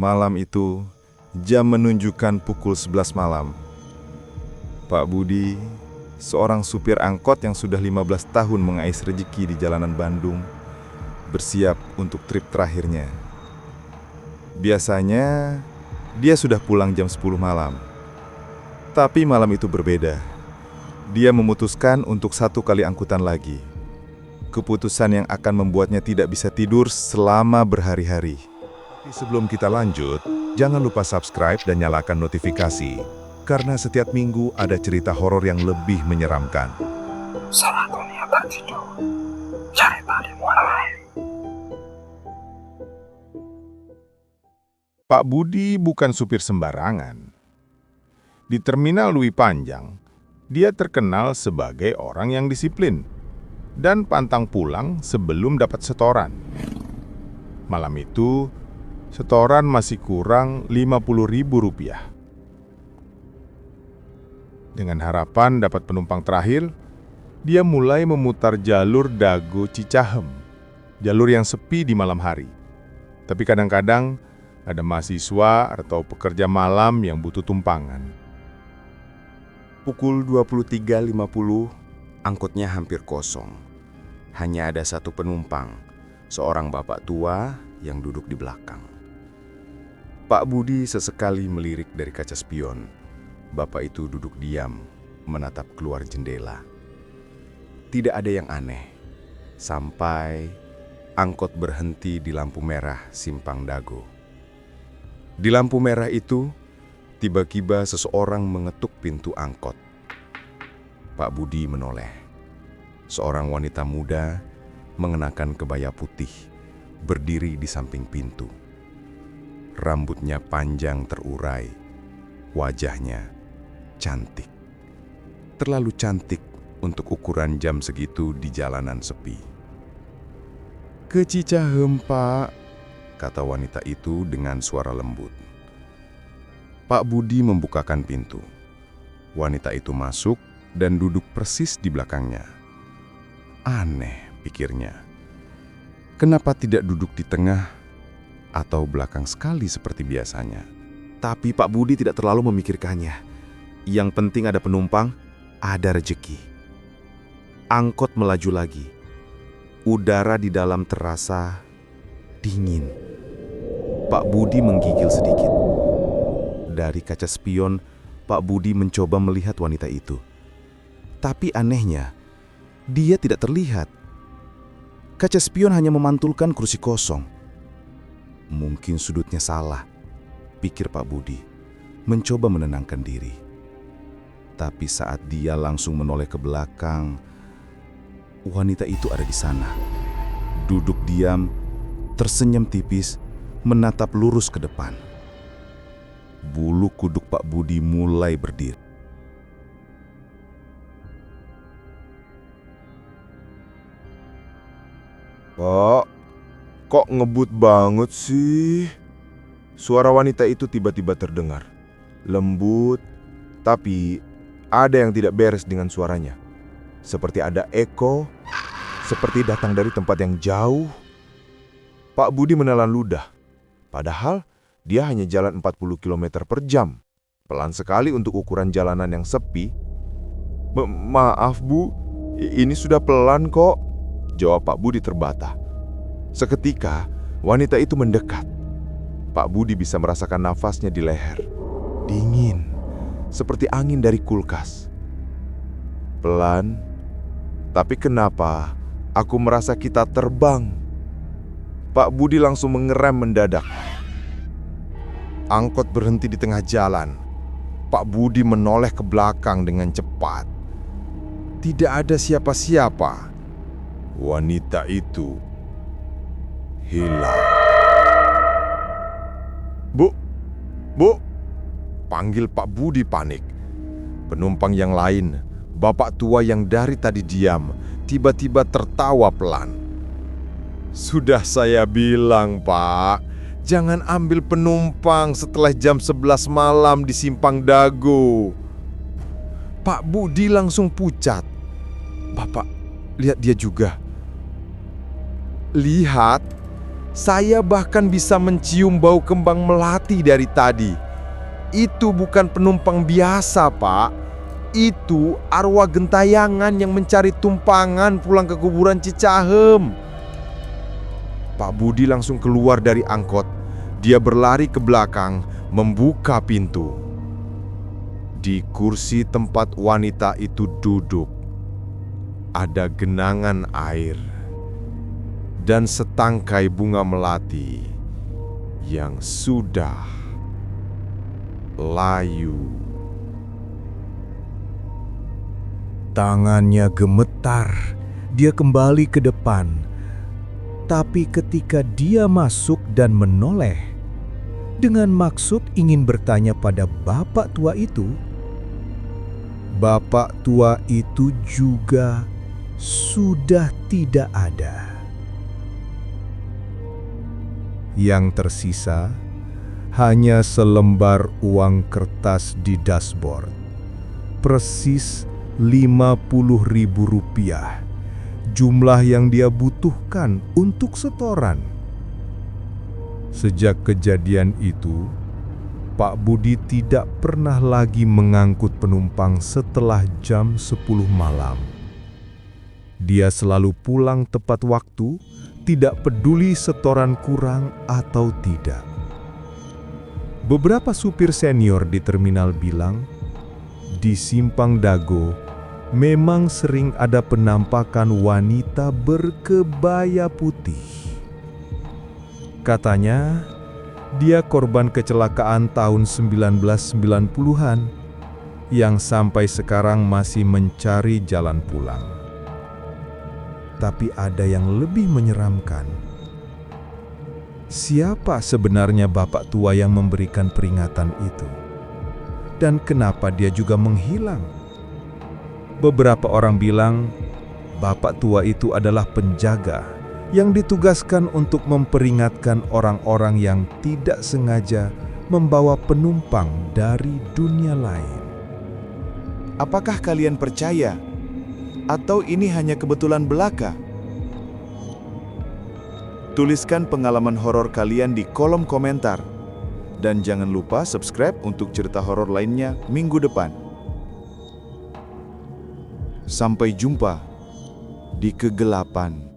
Malam itu, jam menunjukkan pukul 11 malam. Pak Budi, seorang supir angkot yang sudah 15 tahun mengais rezeki di jalanan Bandung, bersiap untuk trip terakhirnya. Biasanya, dia sudah pulang jam 10 malam. Tapi malam itu berbeda. Dia memutuskan untuk satu kali angkutan lagi. Keputusan yang akan membuatnya tidak bisa tidur selama berhari-hari. Sebelum kita lanjut, jangan lupa subscribe dan nyalakan notifikasi. Karena setiap minggu ada cerita horor yang lebih menyeramkan. Salah dunia tertidur, cerita dimulai. Pak Budi bukan supir sembarangan. Di Terminal Lewi Panjang, dia terkenal sebagai orang yang disiplin dan pantang pulang sebelum dapat setoran. Malam itu, setoran masih kurang Rp50.000. Dengan harapan dapat penumpang terakhir, dia mulai memutar jalur Dago Cicahem, jalur yang sepi di malam hari. Tapi kadang-kadang ada mahasiswa atau pekerja malam yang butuh tumpangan. Pukul 23.50, angkotnya hampir kosong. Hanya ada satu penumpang, seorang bapak tua yang duduk di belakang. Pak Budi sesekali melirik dari kaca spion. Bapak itu duduk diam, menatap keluar jendela. Tidak ada yang aneh, sampai angkot berhenti di lampu merah Simpang Dago. Di lampu merah itu, tiba-tiba seseorang mengetuk pintu angkot. Pak Budi menoleh. Seorang wanita muda mengenakan kebaya putih, berdiri di samping pintu. Rambutnya panjang terurai, wajahnya cantik. Terlalu cantik untuk ukuran jam segitu di jalanan sepi. "Ke Cicahem, Pak," kata wanita itu dengan suara lembut. Pak Budi membukakan pintu. Wanita itu masuk dan duduk persis di belakangnya. Aneh, pikirnya. Kenapa tidak duduk di tengah atau belakang sekali seperti biasanya? Tapi Pak Budi tidak terlalu memikirkannya. Yang penting ada penumpang, ada rezeki. Angkot melaju lagi. Udara di dalam terasa dingin. Pak Budi menggigil sedikit. Dari kaca spion, Pak Budi mencoba melihat wanita itu. Tapi anehnya, dia tidak terlihat. Kaca spion hanya memantulkan kursi kosong. Mungkin sudutnya salah, pikir Pak Budi, mencoba menenangkan diri. Tapi saat dia langsung menoleh ke belakang, wanita itu ada di sana. Duduk diam, tersenyum tipis, menatap lurus ke depan. Bulu kuduk Pak Budi mulai berdiri. "Pak, kok ngebut banget sih?" Suara wanita itu tiba-tiba terdengar. Lembut, tapi ada yang tidak beres dengan suaranya. Seperti ada eko, seperti datang dari tempat yang jauh. Pak Budi menelan ludah. Padahal dia hanya jalan 40 km per jam. Pelan sekali untuk ukuran jalanan yang sepi. Maaf Bu, ini sudah pelan kok," jawab Pak Budi terbata. Seketika, wanita itu mendekat. Pak Budi bisa merasakan nafasnya di leher. Dingin, seperti angin dari kulkas. "Pelan, tapi kenapa aku merasa kita terbang?" Pak Budi langsung mengerem mendadak. Angkot berhenti di tengah jalan. Pak Budi menoleh ke belakang dengan cepat. Tidak ada siapa-siapa. Wanita itu hilang. Bu, panggil Pak Budi panik. Penumpang yang lain, bapak tua yang dari tadi diam, tiba-tiba tertawa pelan. "Sudah saya bilang, Pak, jangan ambil penumpang setelah jam 11 malam di Simpang Dago." Pak Budi langsung pucat. "Bapak, lihat dia juga." "Lihat?" Saya bahkan bisa mencium bau kembang melati dari tadi. Itu bukan penumpang biasa, Pak. Itu arwah gentayangan yang mencari tumpangan pulang ke kuburan Cicahem. Pak Budi langsung keluar dari angkot. Dia berlari ke belakang, membuka pintu. Di kursi tempat wanita itu duduk, ada genangan air dan setangkai bunga melati yang sudah layu. Tangannya gemetar. Dia kembali ke depan. Tapi ketika dia masuk dan menoleh, dengan maksud ingin bertanya pada bapak tua itu, bapak tua itu juga sudah tidak ada. Yang tersisa hanya selembar uang kertas di dashboard. Persis Rp50.000, jumlah yang dia butuhkan untuk setoran. Sejak kejadian itu, Pak Budi tidak pernah lagi mengangkut penumpang setelah jam 10 malam. Dia selalu pulang tepat waktu, tidak peduli setoran kurang atau tidak. Beberapa supir senior di terminal bilang, di Simpang Dago memang sering ada penampakan wanita berkebaya putih. Katanya, dia korban kecelakaan tahun 1990-an yang sampai sekarang masih mencari jalan pulang. Tapi ada yang lebih menyeramkan. Siapa sebenarnya bapak tua yang memberikan peringatan itu? Dan kenapa dia juga menghilang? Beberapa orang bilang bapak tua itu adalah penjaga yang ditugaskan untuk memperingatkan orang-orang yang tidak sengaja membawa penumpang dari dunia lain. Apakah kalian percaya? Atau ini hanya kebetulan belaka? Tuliskan pengalaman horor kalian di kolom komentar. Dan jangan lupa subscribe untuk cerita horor lainnya minggu depan. Sampai jumpa di kegelapan.